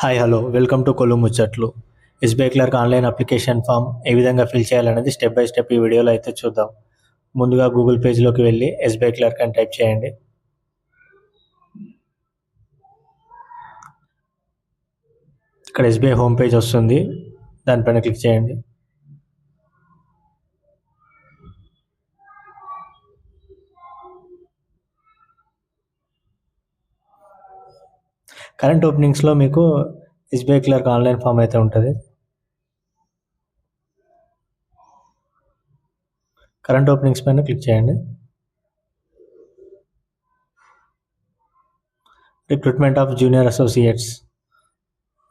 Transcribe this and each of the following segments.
Hi hello welcome to Kollu Muchatlu. SBI clerk online application form ఏ విధంగా fill చేయాలనేది step by step ఈ వీడియోలో అయితే చూద్దాం. ముందుగా గూగుల్ పేజ్లోకి వెళ్ళి ఎస్బీఐ క్లర్క్ అని టైప్ చేయండి. ఇక్కడ ఎస్బీఐ హోమ్ పేజ్ వస్తుంది, దానిపైన క్లిక్ చేయండి. కరెంట్ ఓపెనింగ్స్లో మీకు ఎస్బీఐ క్లర్క్ ఆన్లైన్ ఫామ్ అయితే ఉంటుంది. కరెంట్ ఓపెనింగ్స్ పైన క్లిక్ చేయండి. Recruitment of junior associates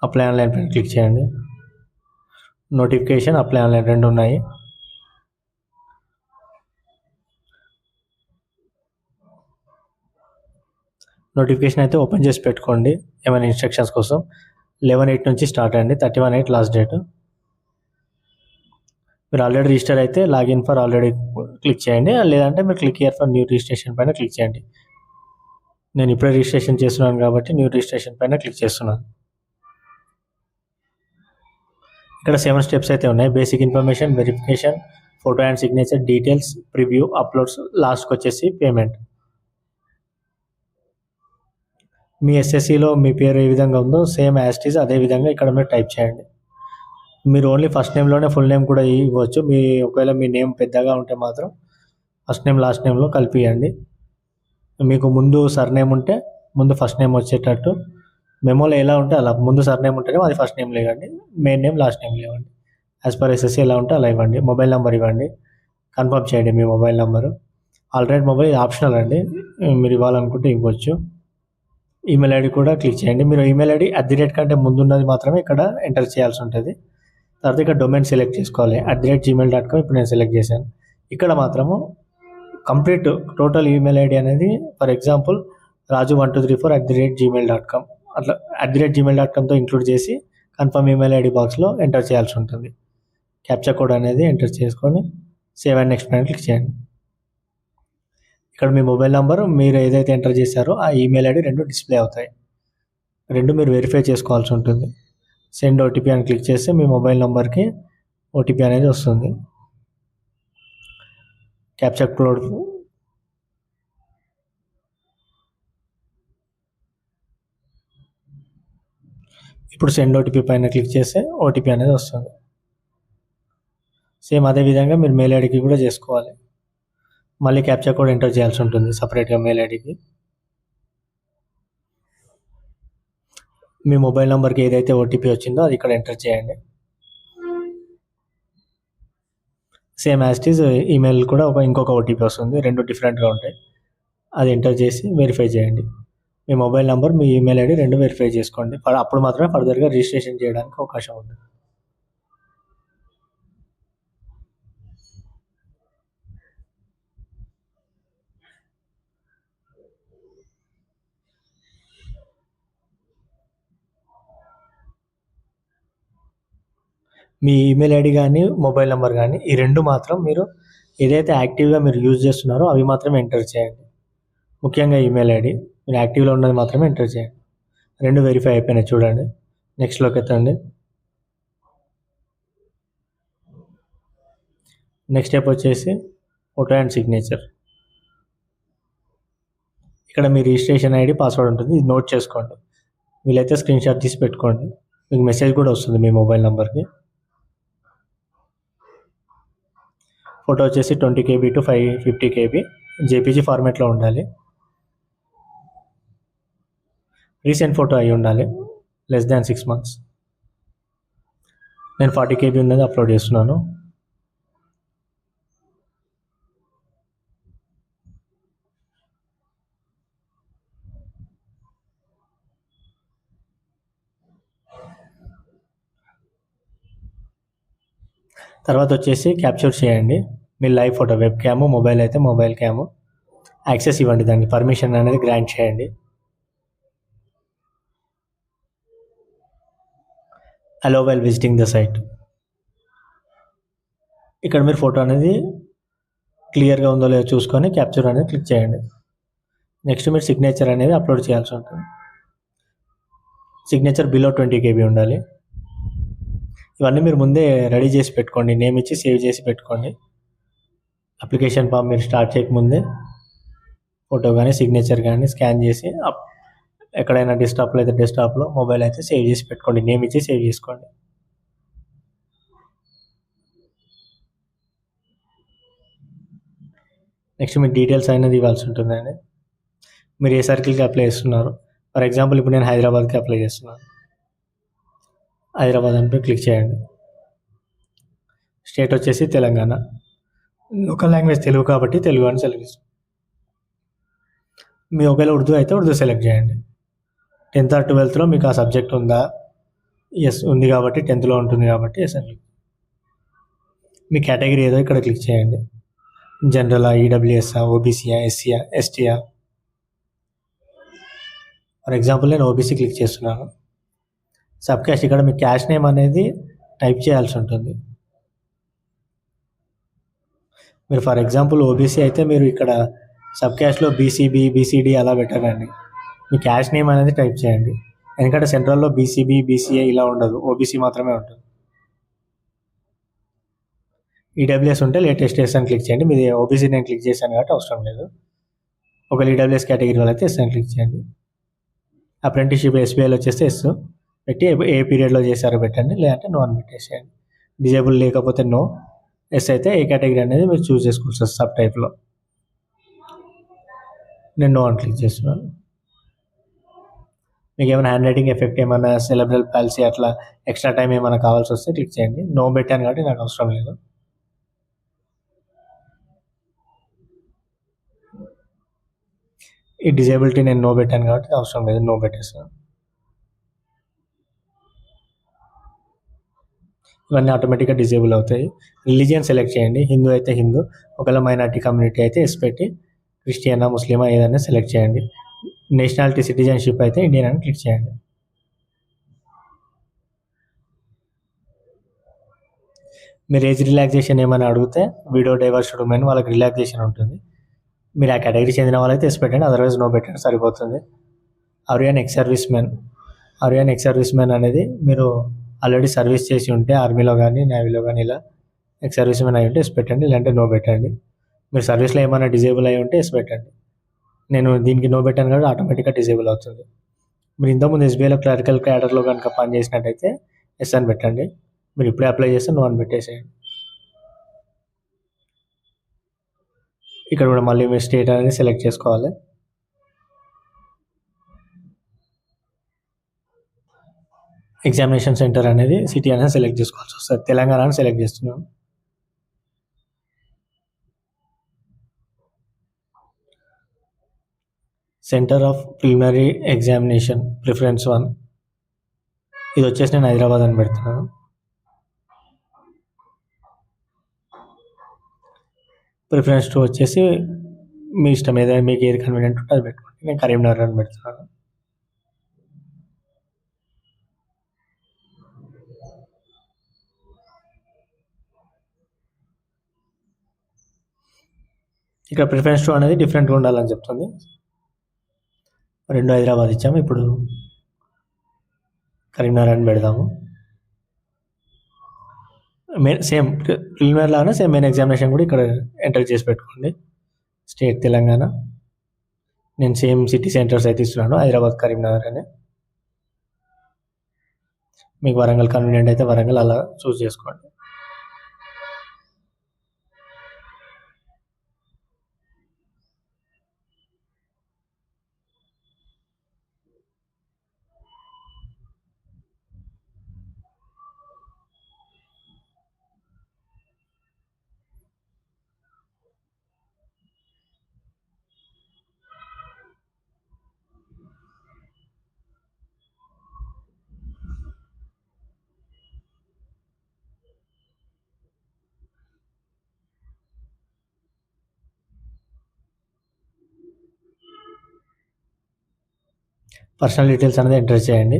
apply online పైన క్లిక్ చేయండి. నోటిఫికేషన్ అప్లై ఆన్లైన్ రెండు ఉన్నాయి. నోటిఫికేషన్ అయితే ఓపెన్ చేసి పెట్టుకోండి ఏమైనా ఇన్స్ట్రక్షన్స్ కోసం. 11/8 నుంచి స్టార్ట్ అండి, 31/8 లాస్ట్ డేట్. మీరు ఆల్రెడీ రిజిస్టర్ అయితే లాగిన్ ఫర్ ఆల్రెడీ క్లిక్ చేయండి, లేదంటే మీరు click here for new registration పైన క్లిక్ చేయండి. నేను ఇప్పుడే రిజిస్ట్రేషన్ చేస్తున్నాను కాబట్టి న్యూ రిజిస్ట్రేషన్ పైన క్లిక్ చేస్తున్నాను. ఇక్కడ 7 స్టెప్స్ అయితే ఉన్నాయి. Basic information, verification, photo and signature, details, preview, uploads, లాస్ట్కి వచ్చేసి పేమెంట్. మీ ఎస్ఎస్సిలో మీ పేరు ఏ విధంగా ఉందో సేమ్ యాజ్ ఇట్ ఈజ్ అదే విధంగా ఇక్కడ మీరు టైప్ చేయండి. మీరు ఓన్లీ ఫస్ట్ నేమ్లోనే ఫుల్ నేమ్ కూడా ఇవ్వచ్చు. ఒకవేళ మీ నేమ్ పెద్దగా ఉంటే మాత్రం ఫస్ట్ నేమ్ లాస్ట్ నేమ్లో కలిపియండి. మీకు ముందు సర్నేమ్ ఉంటే ముందు ఫస్ట్ నేమ్ వచ్చేటట్టు, మెమోలో ఎలా ఉంటే అలా ముందు సర్నేమ్ ఉంటేనే అది ఫస్ట్ నేమ్ లేవండి, మెయిన్ నేమ్ లాస్ట్ నేమ్ లేవండి. యాజ్ పర్ ఎస్ఎస్సి ఎలా ఉంటే అలా ఇవ్వండి. మొబైల్ నెంబర్ ఇవ్వండి, కన్ఫర్మ్ చేయండి మీ మొబైల్ నెంబరు. ఆల్రెడీ మొబైల్ ఇది ఆప్షనల్ అండి, మీరు ఇవ్వాలనుకుంటే ఇవ్వచ్చు. ఈమెయిల్ ఐడి కూడా క్లిక్ చేయండి. మీరు ఈమెయిల్ ఐడి @ కంటే ముందున్నది మాత్రమే ఇక్కడ ఎంటర్ చేయాల్సి ఉంటుంది. తర్వాత ఇక్కడ డొమైన్ సెలెక్ట్ చేసుకోవాలి. @gmail.com ఇప్పుడు నేను సెలెక్ట్ చేశాను. ఇక్కడ మాత్రము కంప్లీట్ టోటల్ ఈమెయిల్ ఐడి అనేది ఫర్ ఎగ్జాంపుల్ raju1234 @gmail.com అట్లా @gmail.comతో ఇంక్లూడ్ చేసి కన్ఫర్మ్ ఈమెయిల్ ఐడి బాక్స్లో ఎంటర్ చేయాల్సి ఉంటుంది. క్యాప్చా కోడ్ అనేది ఎంటర్ చేసుకొని సేవ్ అండ్ నెక్స్ట్ పైన క్లిక్ చేయండి. ఇక్కడ మీ మొబైల్ నెంబర్ మీరు ఏదైతే ఎంటర్ చేశారో ఆ ఈమెయిల్ ఐడి రెండు డిస్ప్లే అవుతాయి. రెండు మీరు వెరిఫై చేసుకోవాల్సి ఉంటుంది. సెండ్ ఓటీపీ అని క్లిక్ చేస్తే మీ మొబైల్ నెంబర్కి ఓటీపీ అనేది వస్తుంది. క్యాప్చా కోడ్ ఇప్పుడు సెండ్ ఓటీపీ పైన క్లిక్ చేస్తే ఓటీపీ అనేది వస్తుంది. సేమ్ అదే విధంగా మీరు మెయిల్ ఐడికి కూడా చేసుకోవాలి. మళ్ళీ క్యాప్చా కోడ్ ఎంటర్ చేయాల్సి ఉంటుంది సపరేట్గా మెయిల్ ఐడికి. మీ మొబైల్ నెంబర్కి ఏదైతే ఓటీపీ వచ్చిందో అది ఇక్కడ ఎంటర్ చేయండి. Same as it is email కూడా ఇంకొక ఓటీపీ వస్తుంది, రెండు డిఫరెంట్గా ఉంటాయి. అది ఎంటర్ చేసి వెరిఫై చేయండి. మీ మొబైల్ నెంబర్ మీ ఈమెయిల్ ఐడి రెండు వెరిఫై చేసుకోండి. అప్పుడు మాత్రమే ఫర్దర్గా రిజిస్ట్రేషన్ చేయడానికి అవకాశం ఉంది. మీ ఈమెయిల్ ఐడి కానీ మొబైల్ నెంబర్ కానీ ఈ రెండు మాత్రం మీరు ఏదైతే యాక్టివ్గా మీరు యూజ్ చేస్తున్నారో అవి మాత్రమే ఎంటర్ చేయండి. ముఖ్యంగా ఈమెయిల్ ఐడి మీరు యాక్టివ్లో ఉన్నది మాత్రమే ఎంటర్ చేయండి. రెండు వెరిఫై అయిపోయినాయి చూడండి. నెక్స్ట్లోకి ఎత్తండి. నెక్స్ట్ స్టెప్ వచ్చేసి ఫోటో అండ్ సిగ్నేచర్. ఇక్కడ మీ రిజిస్ట్రేషన్ ఐడి పాస్వర్డ్ ఉంటుంది, ఇది నోట్ చేసుకోండి. వీలైతే స్క్రీన్ షాట్ తీసి పెట్టుకోండి, మీకు మెసేజ్ కూడా వస్తుంది మీ మొబైల్ నెంబర్కి. ఫోటో వచ్చేసి 20 KB to 550 KB జేపీజీ ఫార్మాట్లో ఉండాలి. రీసెంట్ ఫోటో అయి ఉండాలి, <6 months. నేను 40 KB ఉన్నది అప్లోడ్ చేస్తున్నాను. తర్వాత వచ్చేసి క్యాప్చర్ చేయండి మీ live photo, web cam, mobile అయితే మొబైల్ క్యాము. యాక్సెస్ ఇవ్వండి, దానికి పర్మిషన్ అనేది గ్రాంట్ చేయండి. Allow while visiting the site. ఇక్కడ మీరు ఫోటో అనేది క్లియర్గా ఉందో లేదో చూసుకొని క్యాప్చర్ అనేది క్లిక్ చేయండి. నెక్స్ట్ మీరు సిగ్నేచర్ అనేది అప్లోడ్ చేయాల్సి ఉంటుంది. సిగ్నేచర్ బిలో 20 KB ఉండాలి. ఇవన్నీ మీరు ముందే రెడీ చేసి పెట్టుకోండి. నేమ్ ఇచ్చి సేవ్ చేసి పెట్టుకోండి. అప్లికేషన్ ఫామ్ మీరు స్టార్ట్ చేయకముందే ఫోటో కానీ సిగ్నేచర్ కానీ స్కాన్ చేసి ఎక్కడైనా డెస్క్టాప్లో అయితే డెస్క్టాప్లో, మొబైల్ అయితే సేవ్ చేసి పెట్టుకోండి. నేమ్ ఇచ్చి సేవ్ చేసుకోండి. నెక్స్ట్ మీ డీటెయిల్స్ అనేది ఇవ్వాల్సి ఉంటుందండి. మీరు ఏ సర్కిల్కి అప్లై చేస్తున్నారు. ఫర్ ఎగ్జాంపుల్ ఇప్పుడు నేను హైదరాబాద్కి అప్లై చేస్తున్నాను. హైదరాబాద్ అంటే క్లిక్ చేయండి. స్టేట్ వచ్చేసి తెలంగాణ. లోకల్ లాంగ్వేజ్ తెలుగు కాబట్టి తెలుగు అని సెలెక్ట్ చేస్తాం. మీ ఒకవేళ ఉర్దూ అయితే ఉర్దూ సెలెక్ట్ చేయండి. 10th or 12thలో మీకు ఆ సబ్జెక్ట్ ఉందా? ఎస్ ఉంది కాబట్టి 10thలో ఉంటుంది కాబట్టి ఎస్ అని. మీ కేటగిరీ ఏదో ఇక్కడ క్లిక్ చేయండి. జనరలా, ఈడబ్ల్యూఎస్ఆ, ఓబీసీయా, ఎస్సీయా, ఎస్టీయా. ఫర్ ఎగ్జాంపుల్ నేను ఓబీసీ క్లిక్ చేస్తున్నాను. సబ్ క్యాస్ట్ ఇక్కడ మీ క్యాస్ట్ నేమ్ అనేది టైప్ చేయాల్సి ఉంటుంది. మీరు ఫర్ ఎగ్జాంపుల్ ఓబీసీ అయితే మీరు ఇక్కడ సబ్ క్యాస్ట్లో బీసీబీ, బీసీడీ అలా పెట్టకండి. మీ క్యాస్ట్ నేమ్ అనేది టైప్ చేయండి. ఎందుకంటే సెంట్రల్లో బీసీబీ, బీసీఏ ఇలా ఉండదు, ఓబీసీ మాత్రమే ఉంటుంది. ఈడబ్ల్యూఎస్ ఉంటే లేటెస్ట్ ఎస్ అని క్లిక్ చేయండి. మీది ఓబీసీ నేను క్లిక్ చేశాను కాబట్టి అవసరం లేదు. ఒకవేళ ఈడబ్ల్యూఎస్ కేటగిరీ వాళ్ళు అయితే ఎస్ అని క్లిక్ చేయండి. అప్రెంటిస్షిప్ ఎస్బీఐలో వచ్చేస్తే ఎస్ పెట్టి ఏ పీరియడ్లో చేశారో పెట్టండి, లేదంటే నో అని పెట్టేసేయండి. డిజేబుల్ లేకపోతే నో, ఎస్ అయితే ఏ కేటగిరీ అనేది మీరు చూస్ చేసుకోవచ్చు సబ్ టైప్లో. నేను నో అని క్లిక్ చేస్తున్నాను. మీకు ఏమైనా హ్యాండ్ రైటింగ్ ఎఫెక్ట్, ఏమైనా సెలబ్రల్ పాలసీ అట్లా ఎక్స్ట్రా టైం ఏమైనా కావాల్సి వస్తే క్లిక్ చేయండి. నో పెట్టాను కాబట్టి నాకు అవసరం లేదు. ఈ డిజేబిలిటీ నేను నో పెట్టాను కాబట్టి అవసరం లేదు, నో పెట్టేస్తాను. ఇవన్నీ ఆటోమేటిక్గా డిజేబుల్ అవుతాయి. రిలీజియన్ సెలెక్ట్ చేయండి. హిందూ అయితే హిందూ, ఒకవేళ మైనార్టీ కమ్యూనిటీ అయితే ఎస్ పెట్టి క్రిస్టియనా, ముస్లిమా ఏదైనా సెలెక్ట్ చేయండి. నేషనాలిటీ సిటిజన్షిప్ అయితే ఇండియన్ అని క్లిక్ చేయండి. మీరు ఏజ్ రిలాక్సేషన్ ఏమైనా అడిగితే వీడియో డైవర్స్డ్ ఉమెన్ వాళ్ళకి రిలాక్సేషన్ ఉంటుంది. మీరు ఆ కేటగిరీ చెందిన వాళ్ళైతే ఎస్ పెట్టండి, అదర్వైజ్ నో పెట్టండి సరిపోతుంది. Aryan ex service man. Aryan ex service man అనేది మీరు ఆల్రెడీ సర్వీస్ చేసి ఉంటే ఆర్మీలో కానీ నేవీలో కానీ ఇలా ఎక్స్ సర్వీస్ మ్యాన్ అయి ఉంటే ఎస్ పెట్టండి, లేదంటే నో పెట్టండి. మీరు సర్వీస్లో ఏమైనా డిజేబుల్ అయి ఉంటే ఎస్ పెట్టండి. నేను దీనికి నో పెట్టాను కాబట్టి ఆటోమేటిక్గా డిజేబుల్ అవుతుంది. మీరు ఇంతకుముందు ఎస్బీఐలో క్లరికల్ క్యాడర్లో కనుక పనిచేసినట్టయితే ఎస్ అని పెట్టండి. మీరు ఇప్పుడే అప్లై చేస్తే నో అని పెట్టేసేయండి. ఇక్కడ కూడా మళ్ళీ మీరు స్టేట్ అనేది సెలెక్ట్ చేసుకోవాలి. ఎగ్జామినేషన్ సెంటర్ అనేది సిటీ అనేది సెలెక్ట్ చేసుకోవాల్సి వస్తుంది. తెలంగాణ అని సెలెక్ట్ చేస్తున్నాం. Centre of preliminary examination preference 1 ఇది వచ్చేసి నేను హైదరాబాద్ అని పెడుతున్నాను. ప్రిఫరెన్స్ 2 వచ్చేసి మీ ఇష్టం, ఏదైనా మీకు ఏది కన్వీనియంట్ ఉంటే అది పెట్టుకోండి. నేను కరీంనగర్ అని పెడుతున్నాను. ఇక్కడ ప్రిఫరెన్స్ 2 అనేది డిఫరెంట్గా ఉండాలని చెప్తుంది. 2 హైదరాబాద్ ఇచ్చాము, ఇప్పుడు కరీంనగర్ అని పెడదాము. సేమ్ ప్రిలిమినరీ లాగానే సేమ్ మెయిన్ ఎగ్జామినేషన్ కూడా ఇక్కడ ఎంటర్ చేసి పెట్టుకోండి. స్టేట్ తెలంగాణ. నేను సేమ్ సిటీ సెంటర్స్ అయితే ఇస్తున్నాను, హైదరాబాద్, కరీంనగర్ అని. మీకు వరంగల్ కన్వీనియంట్ అయితే వరంగల్ అలా చూస్ చేసుకోండి. పర్సనల్ డీటెయిల్స్ అనేది ఎంటర్ చేయండి.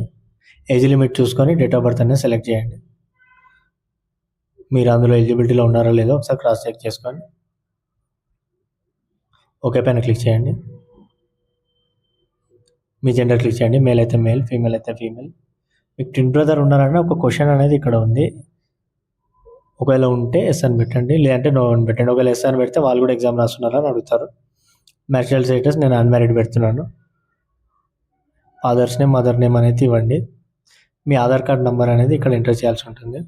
ఏజ్ లిమిట్ చూసుకొని డేట్ ఆఫ్ బర్త్ అనేది సెలెక్ట్ చేయండి. మీరు అందులో ఎలిజిబిలిటీలో ఉన్నారో లేదో ఒకసారి క్రాస్ చెక్ చేసుకోండి. ఓకే పైన క్లిక్ చేయండి. మీ జెండర్ క్లిక్ చేయండి. మేల్ అయితే మేల్, ఫీమేల్ అయితే ఫీమేల్. మీకు ట్విన్ బ్రదర్ ఉన్నారని ఒక క్వశ్చన్ అనేది ఇక్కడ ఉంది. ఒకవేళ ఉంటే ఎస్ అని పెట్టండి, లేదంటే నో అని పెట్టండి. ఒకవేళ ఎస్ అని పెడితే వాళ్ళు కూడా ఎగ్జామ్ రాస్తున్నారని అడుగుతారు. మ్యారిటల్ స్టేటస్ నేను అన్మ్యారీడ్ పెడుతున్నాను. ఫాదర్స్ నేమ్, మదర్ నేమ్ అనేది ఇవ్వండి. మీ ఆధార్ కార్డ్ నెంబర్ అనేది ఇక్కడ ఎంటర్ చేయాల్సి ఉంటుంది.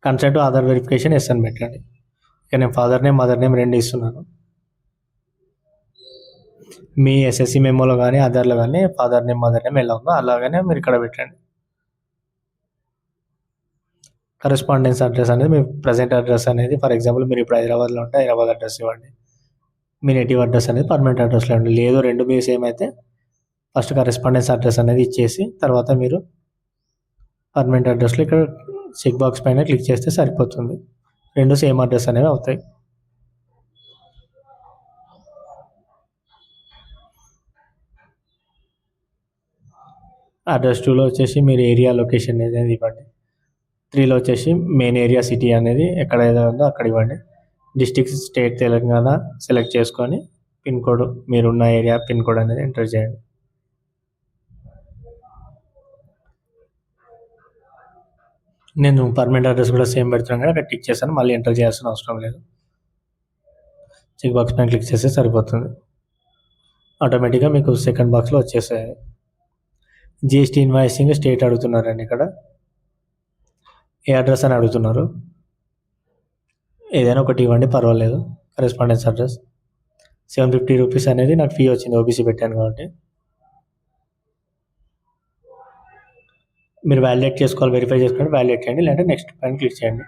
కన్సెంట్ ఆధార్ వెరిఫికేషన్ ఎస్ అని పెట్టండి. ఇక నేను ఫాదర్ నేమ్, మదర్ నేమ్ రెండు ఇస్తున్నాను. మీ ఎస్ఎస్సి మెమోలో కానీ ఆధార్లో కానీ ఫాదర్ నేమ్, మదర్ నేమ్ ఎలా ఉందో అలాగనే మీరు ఇక్కడ పెట్టండి. కరెస్పాండెన్స్ అడ్రస్ అనేది మీ ప్రజెంట్ అడ్రస్ అనేది, ఫర్ ఎగ్జాంపుల్ మీరు ఇప్పుడు హైదరాబాద్లో ఉంటే హైదరాబాద్ అడ్రస్ ఇవ్వండి. మీ నేటివ్ అడ్రస్ అనేది పర్మనెంట్ అడ్రస్లో ఉండి, లేదు రెండు మీ సేమ్ అయితే ఫస్ట్ కరెస్పాండెన్స్ అడ్రస్ అనేది ఇచ్చేసి తర్వాత మీరు పర్మనెంట్ అడ్రస్లో ఇక్కడ చెక్ బాక్స్ పైన క్లిక్ చేస్తే సరిపోతుంది. రెండు సేమ్ అడ్రస్ అనేవి అవుతాయి. అడ్రస్ 2లో వచ్చేసి మీరు ఏరియా లొకేషన్ అనేది ఇవ్వండి. 3లో వచ్చేసి మెయిన్ ఏరియా సిటీ అనేది ఎక్కడ ఏదో ఉందో అక్కడ ఇవ్వండి. డిస్ట్రిక్ట్, స్టేట్ తెలంగాణ సెలెక్ట్ చేసుకొని పిన్ కోడ్, మీరున్న ఏరియా పిన్ కోడ్ అనేది ఎంటర్ చేయండి. నేను పర్మనెంట్ అడ్రస్ కూడా సేమ్ పెడుతున్నాను కదా, అక్కడ టిక్ చేశాను, మళ్ళీ ఎంటర్ చేయాల్సిన అవసరం లేదు. చెక్ బాక్స్ పైన క్లిక్ చేస్తే సరిపోతుంది. ఆటోమేటిక్గా మీకు సెకండ్ బాక్స్లో వచ్చేసాయి. జిఎస్టీ ఇన్వాయిసింగ్ స్టేట్ అడుగుతున్నారండి. ఇక్కడ ఏ అడ్రస్ అని అడుగుతున్నారు, ఏదైనా ఒకటి ఇవ్వండి పర్వాలేదు. కరెస్పాండెన్స్ అడ్రస్ 750 రూపీస్ అనేది నాకు ఫీ వచ్చింది, ఓబీసీ పెట్టాను కాబట్టి. మీరు వ్యాలిడేట్ చేసుకోవాలి, వెరిఫై చేసుకోండి, వ్యాలిడేట్ చేయండి, లేదంటే నెక్స్ట్ పైన క్లిక్ చేయండి.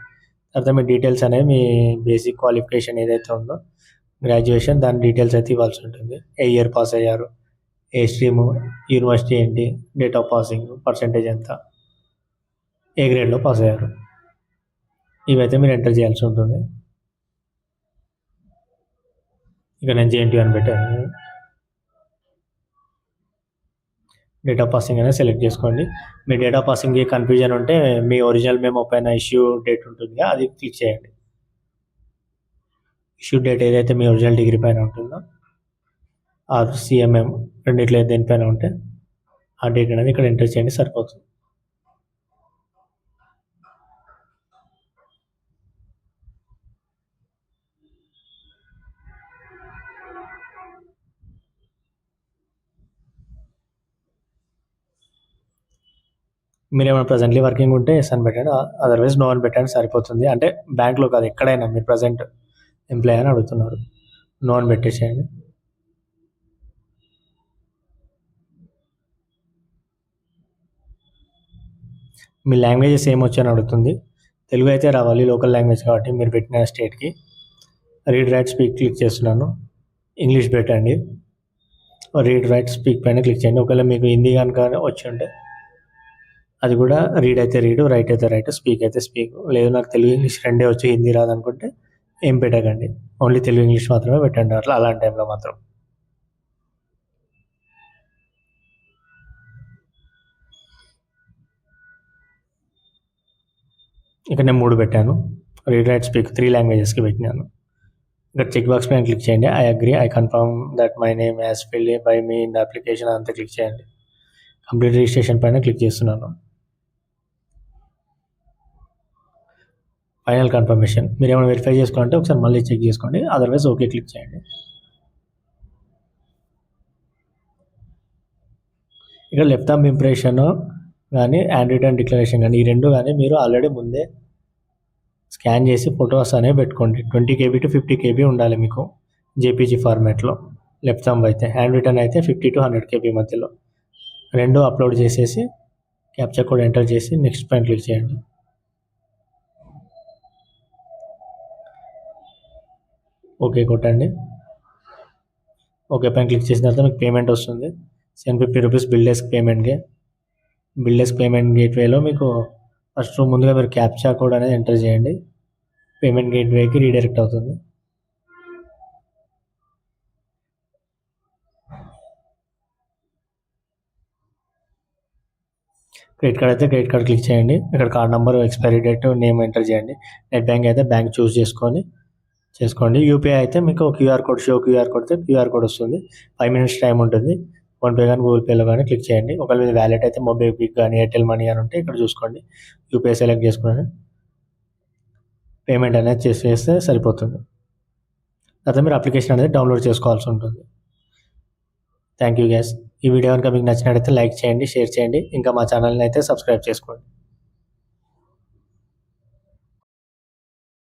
తర్వాత మీ డీటెయిల్స్ అనేవి మీ బేసిక్ క్వాలిఫికేషన్ ఏదైతే ఉందో గ్రాడ్యుయేషన్, దాని డీటెయిల్స్ అయితే ఇవ్వాల్సి ఉంటుంది. ఏ ఇయర్ పాస్ అయ్యారు, ఏ స్ట్రీము, యూనివర్సిటీ ఏంటి, డేట్ ఆఫ్ పాసింగ్, పర్సంటేజ్ ఎంత, ఏ గ్రేడ్లో పాస్ అయ్యారు, ఇవైతే మీరు ఎంటర్ చేయాల్సి ఉంటుంది. ఇక నేను జేఎన్టీ అని పెట్టాను. డేట్ ఆఫ్ పాసింగ్ అనేది సెలెక్ట్ చేసుకోండి. మీ డేట్ ఆఫ్ పాసింగ్కి కన్ఫ్యూజన్ ఉంటే మీ ఒరిజినల్ మెమో పైన ఇష్యూ డేట్ ఉంటుంది, అది క్లిక్ చేయండి. ఇష్యూ డేట్ ఏదైతే మీ ఒరిజినల్ డిగ్రీ పైన ఉంటుందో ఆర్ సిఎంఎం రెండిట్లో దేనిపైన ఉంటే ఆ డేట్ అనేది ఇక్కడ ఎంటర్ చేయండి, సరిపోతుంది. మీరు ఏమైనా ప్రజెంట్లీ వర్కింగ్ ఉంటే ఎస్ అని పెట్టండి, అదర్వైజ్ నో అని పెట్టండి, సరిపోతుంది. అంటే బ్యాంక్లో కాదు, ఎక్కడైనా మీరు ప్రజెంట్ ఎంప్లాయ్ అని అడుగుతున్నారు, నో అని పెట్టేసేయండి. మీ లాంగ్వేజెస్ ఏమొచ్చి అని అడుగుతుంది. తెలుగు అయితే రావాలి, లోకల్ లాంగ్వేజ్ కాబట్టి మీరు పెట్టిన స్టేట్కి. రీడ్ రైట్ స్పీక్ క్లిక్ చేస్తున్నాను, ఇంగ్లీష్ పెట్టండి. రీడ్ రైట్ స్పీక్ పైన క్లిక్ చేయండి. ఒకవేళ మీకు హిందీ కనుక వచ్చి ఉంటే అది కూడా రీడ్ అయితే రీడ్, రైట్ అయితే రైట్, స్పీక్ అయితే స్పీక్. లేదు నాకు తెలుగు ఇంగ్లీష్ రెండే వచ్చి హిందీ రాదనుకుంటే ఏం పెట్టకండి, ఓన్లీ తెలుగు ఇంగ్లీష్ మాత్రమే పెట్టండి. అట్లా అలాంటి టైంలో మాత్రం. ఇక నేను 3 పెట్టాను. రీడ్ రైట్ స్పీక్ 3 లాంగ్వేజెస్కి పెట్టినాను. ఇక్కడ చెక్ బాక్స్ పైన క్లిక్ చేయండి. I agree, I confirm that my name as field by me in the application అంతా క్లిక్ చేయండి. కంప్లీట్ రిజిస్ట్రేషన్ పైన క్లిక్ చేస్తున్నాను. Final confirmation. మీరు ఏమైనా వెరిఫై చేసుకోవాలంటే ఒకసారి మళ్ళీ చెక్ చేసుకోండి, అదర్వైజ్ ఓకే క్లిక్ చేయండి. ఇక్కడ లెఫ్ట్ థంబ్ ఇంప్రెషన్ కానీ హ్యాండ్ రిటర్న్ డిక్లరేషన్ కానీ ఈ రెండు కానీ మీరు ఆల్రెడీ ముందే స్కాన్ చేసి ఫొటోస్ అనేవి పెట్టుకోండి. 20 KB to 50 KB ఉండాలి మీకు జేపీజీ ఫార్మాట్లో. లెఫ్ట్ థంబ్ అయితే, హ్యాండ్ రిటర్న్ అయితే 50 to 100 KB మధ్యలో. రెండు అప్లోడ్ చేసేసి క్యాప్చర్ కోడ్ ఎంటర్ చేసి నెక్స్ట్ పైన క్లిక్ చేయండి. ఓకే కొట్టండి. ఓకే పైన క్లిక్ చేసిన తర్వాత మీకు పేమెంట్ వస్తుంది. 750 రూపీస్ బిల్డెస్క్ పేమెంట్కి. బిల్డెస్క్ పేమెంట్ గేట్వేలో మీకు ఫస్ట్ ముందుగా మీరు క్యాప్చా కోడ్ అనేది ఎంటర్ చేయండి, పేమెంట్ గేట్వేకి రీడైరెక్ట్ అవుతుంది. క్రెడిట్ కార్డ్ అయితే క్రెడిట్ కార్డ్ క్లిక్ చేయండి. ఇక్కడ card number, expiry date, name enter చేయండి. నెట్ బ్యాంక్ అయితే బ్యాంక్ చూస్ చేసుకొని చేసుకోండి. యూపీఐ అయితే మీకు క్యూఆర్ కోడ్ క్యూఆర్ కొడితే క్యూఆర్ కోడ్ వస్తుంది. 5 మినిట్స్ టైం ఉంటుంది. ఫోన్‌పే కానీ, గూగుల్ పేలో కానీ క్లిక్ చేయండి. ఒకవేళ మీది వ్యాలెట్ అయితే మొబిక్విక్ కానీ, ఎయిర్టెల్ మనీ అని ఉంటే ఇక్కడ చూసుకోండి. యూపీఐ సెలెక్ట్ చేసుకొని పేమెంట్ అనేది చేసేస్తే సరిపోతుంది. తర్వాత మీరు అప్లికేషన్ అనేది డౌన్లోడ్ చేసుకోవాల్సి ఉంటుంది. Thank you guys. ఈ వీడియో కనుక మీకు నచ్చినట్లయితే లైక్ చేయండి, షేర్ చేయండి. ఇంకా మా ఛానల్ని అయితే సబ్స్క్రైబ్ చేసుకోండి.